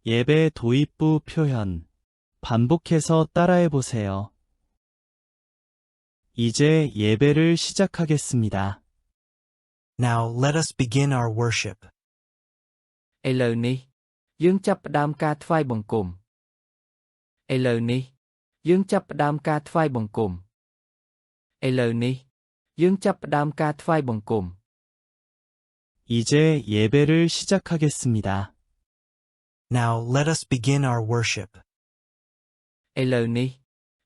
예배 도입부 표현. 반복해서 따라해 보세요. 이제 예배를 시작하겠습니다. Now let us begin our worship. ឥឡូវនេះយើងចាប់ផ្ដើមការថ្វាយបង្គំឥឡូវនេះយើងចាប់ផ្ដើមការថ្វាយបង្គំឥឡូវនេះយើងចាប់ផ្ដើមការថ្វាយបង្គំ 이제 예배를 시작하겠습니다. Now let us begin our worship. ឥឡូវនេះ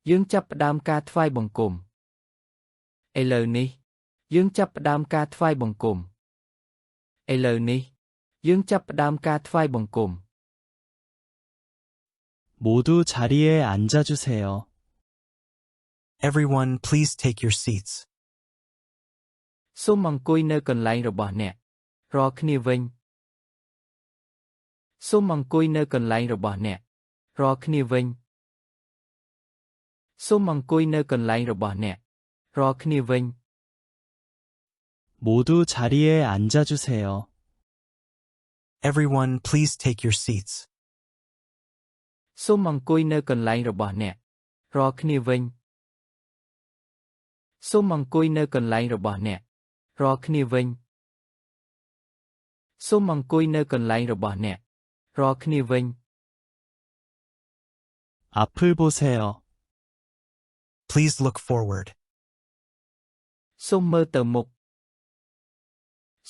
យើងចាប់ផ្ដើមការថ្វាយបង្គំឥឡូវនេះយើងចាប់ផ្ដើមការថ្វាយបង្គំឥឡូវនេះយើងចាប់ផ្ដើមការថ្វាយបង្គំ 모두 자리에 앉아주세요. Everyone, please take your seats. សូមអង្គុយនៅកន្លែងរបស់អ្នករាល់គ្នាវិញសូមអង្គុយនៅកន្លែងរបស់អ្នករាល់គ្នាវិញសូមអង្គុយនៅកន្លែងរបស់អ្នករាល់គ្នាវិញ 모두 자리에 앉아주세요. Everyone, please take your seats. សូមអង្គុយនៅកន្លែងរបស់អ្នករាល់គ្នាវិញសូមអង្គុយនៅកន្លែងរបស់អ្នករាល់គ្នាវិញសូមអង្គុយនៅកន្លែងរបស់អ្នករាល់គ្នាវិញ 앞을 보세요. Please look forward. សូមមើលទៅមុខ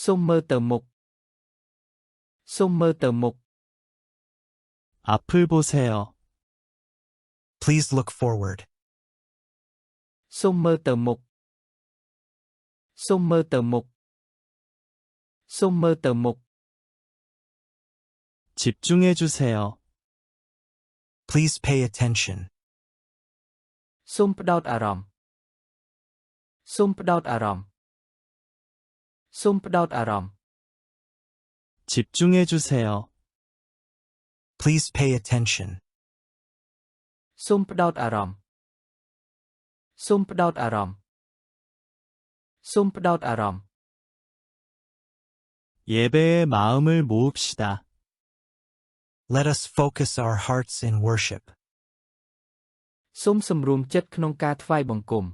សូមមើលទៅមុខសូមមើលទៅមុខ 앞을 보세요. Please look forward. សូមមើលទៅមុខសូមមើលទៅមុខសូមមើលទៅមុខ 집중해 주세요. Please pay attention. សូមផ្ដោតអារម្មណ៍សូមផ្ដោតអារម្មណ៍សូមផ្ដោតអារម្មណ៍ 집중해 주세요. Please pay attention. សូមផ្ដោតអារម្មណ៍សូមផ្ដោតអារម្មណ៍សូមផ្ដោតអារម្មណ៍ 예배에 마음을 모읍시다. Let us focus our hearts in worship. សូមសម្រួមចិត្តក្នុងការថ្វាយបង្គំ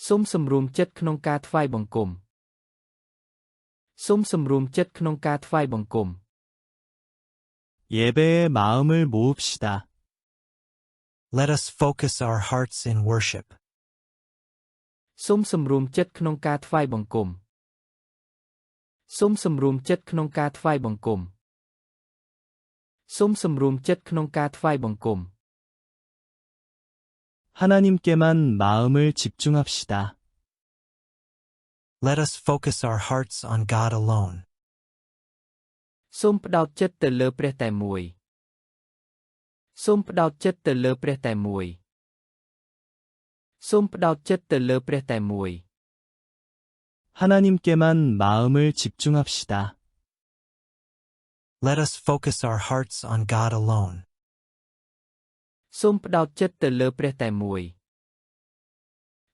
សូមសម្រួមចិត្តក្នុងការថ្វាយបង្គំសូមសម្រួមចិត្តក្នុងការថ្វាយបង្គំ 예배에 마음을 모읍시다. Let us focus our hearts in worship. សូមសម្រួមចិត្តក្នុងការថ្វាយបង្គំសូមសម្រួមចិត្តក្នុងការថ្វាយបង្គំសូមសម្រួមចិត្តក្នុងការថ្វាយបង្គំ 하나님께만 마음을 집중합시다. Let us focus our hearts on God alone. សូមផ្ដោតចិត្តទៅលើព្រះតែមួយសូមផ្ដោតចិត្តទៅលើព្រះតែមួយសូមផ្ដោតចិត្តទៅលើព្រះតែមួយ 하나님께만 마음을 집중합시다. Let us focus our hearts on God alone. សូមផ្ដោតចិត្តទៅលើព្រះតែមួយ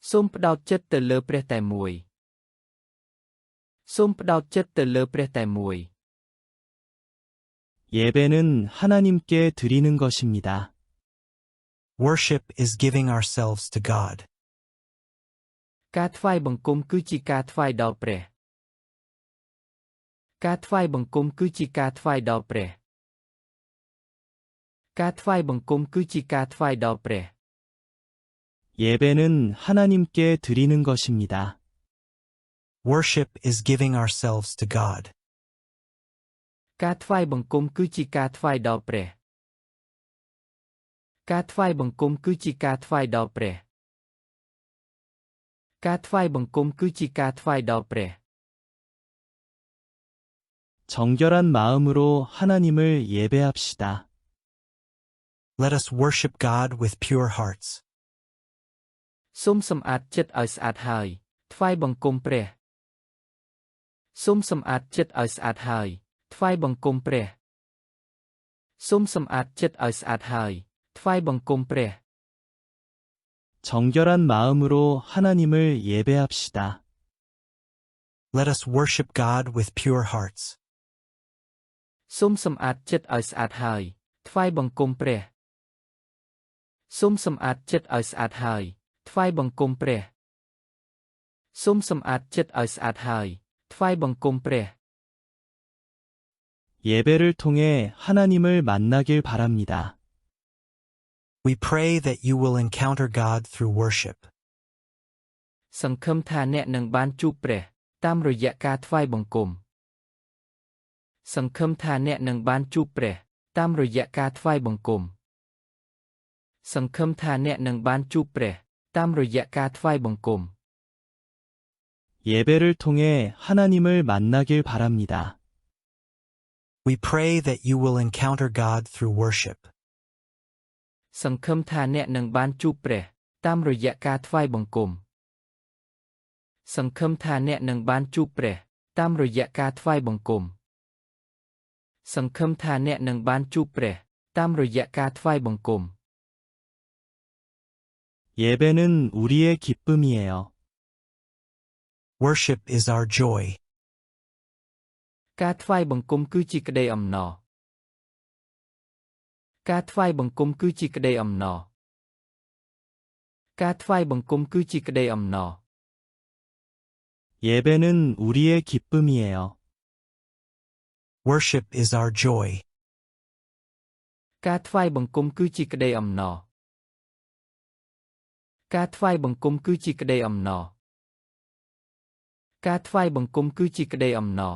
សូមផ្ដោតចិត្តទៅលើព្រះតែមួយសូមផ្ដោតចិត្តទៅលើព្រះតែមួយ 예배는 하나님께 드리는 것입니다. Worship is giving ourselves to God. ការថ្វាយបង្គំគឺជាការថ្វាយដល់ព្រះការថ្វាយបង្គំគឺជាការថ្វាយដល់ព្រះការថ្វាយបង្គំគឺជាការថ្វាយដល់ព្រះ 예배는 하나님께 드리는 것입니다. Worship is giving ourselves to God. ការថ្វាយបង្គំគឺជាការថ្វាយដល់ព្រះការថ្វាយបង្គំគឺជាការថ្វាយដល់ព្រះការថ្វាយបង្គំគឺជាការថ្វាយដល់ព្រះ 정결한 마음으로 하나님을 예배합시다. Let us worship God with pure hearts. សូមសម្អាតចិត្តឲ្យស្អាតហើយថ្វាយបង្គំព្រះសូមសម្អាតចិត្តឲ្យស្អាតហើយថ្វាយបង្គំព្រះសូមសម្អាតចិត្តឲ្យស្អាតហើយថ្វាយបង្គំព្រះ 정결한 마음으로 하나님을 예배합시다. Let us worship God with pure hearts. សូមសម្អាតចិត្តឲ្យស្អាតហើយថ្វាយបង្គំព្រះសូមសម្អាតចិត្តឲ្យស្អាតហើយថ្វាយបង្គំព្រះសូមសម្អាតចិត្តឲ្យស្អាតហើយថ្វាយបង្គំព្រះ 예배를 통해 하나님을 만나길 바랍니다. We pray that you will encounter God through worship. សង្ឃឹមថាអ្នកនឹងបានជួបព្រះតាមរយៈការថ្វាយបង្គំសង្ឃឹមថាអ្នកនឹងបានជួបព្រះតាមរយៈការថ្វាយបង្គំសង្ឃឹមថាអ្នកនឹងបានជួបព្រះតាមរយៈការថ្វាយបង្គំ 예배를 통해 하나님을 만나길 바랍니다. We pray that you will encounter God through worship. សង្ឃឹមថាអ្នកនឹងបានជួបព្រះតាមរយៈការថ្វាយបង្គំសង្ឃឹមថាអ្នកនឹងបានជួបព្រះតាមរយៈការថ្វាយបង្គំសង្ឃឹមថាអ្នកនឹងបានជួបព្រះតាមរយៈការថ្វាយបង្គំ 예배는 우리의 기쁨이에요. Worship is our joy. ការថ្វាយបង្គំគឺជាក្តីអំណរការថ្វាយបង្គំគឺជាក្តីអំណរការថ្វាយបង្គំគឺជាក្តីអំណរ 예배는 우리의 기쁨이에요. Worship is our joy. ការថ្វាយបង្គំគឺជាក្តីអំណរការថ្វាយបង្គំគឺជាក្តីអំណរការថ្វាយបង្គំគឺជាក្តីអំណរ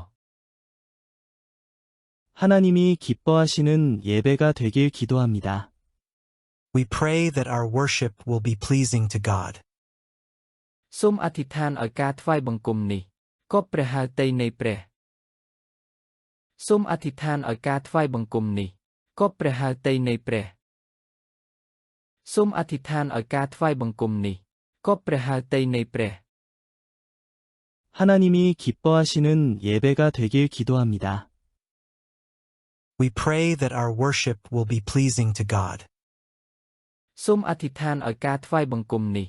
하나님이 기뻐하시는 예배가 되길 기도합니다. We pray that our worship will be pleasing to God. សូមអធិដ្ឋានឲ្យការថ្វាយបង្គំនេះក៏ព្រះហឫទ័យនៃព្រះសូមអធិដ្ឋានឲ្យការថ្វាយបង្គំនេះក៏ព្រះហឫទ័យនៃព្រះសូមអធិដ្ឋានឲ្យការថ្វាយបង្គំនេះក៏ព្រះហឫទ័យនៃព្រះ 하나님이 기뻐하시는 예배가 되길 기도합니다. We pray that our worship will be pleasing to God. សូមអធិដ្ឋានឲ្យការថ្វាយបង្គំនេះ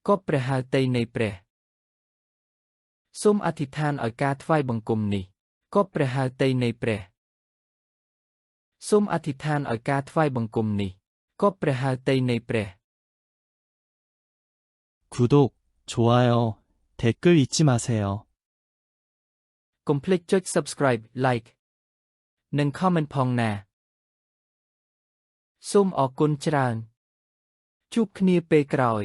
ក៏ព្រះហឫទ័យនៃព្រះសូមអធិដ្ឋានឲ្យការថ្វាយបង្គំនេះក៏ព្រះហឫទ័យនៃព្រះសូមអធិដ្ឋានឲ្យការថ្វាយបង្គំនេះក៏ព្រះហឫទ័យនៃព្រះ 구독, 좋아요, 댓글 잊지 마세요. កុំភ្លេចចុច Subscribe Like និង Comment ផងណាសូមអរគុណច្រើនជួបគ្នាពេលក្រោយ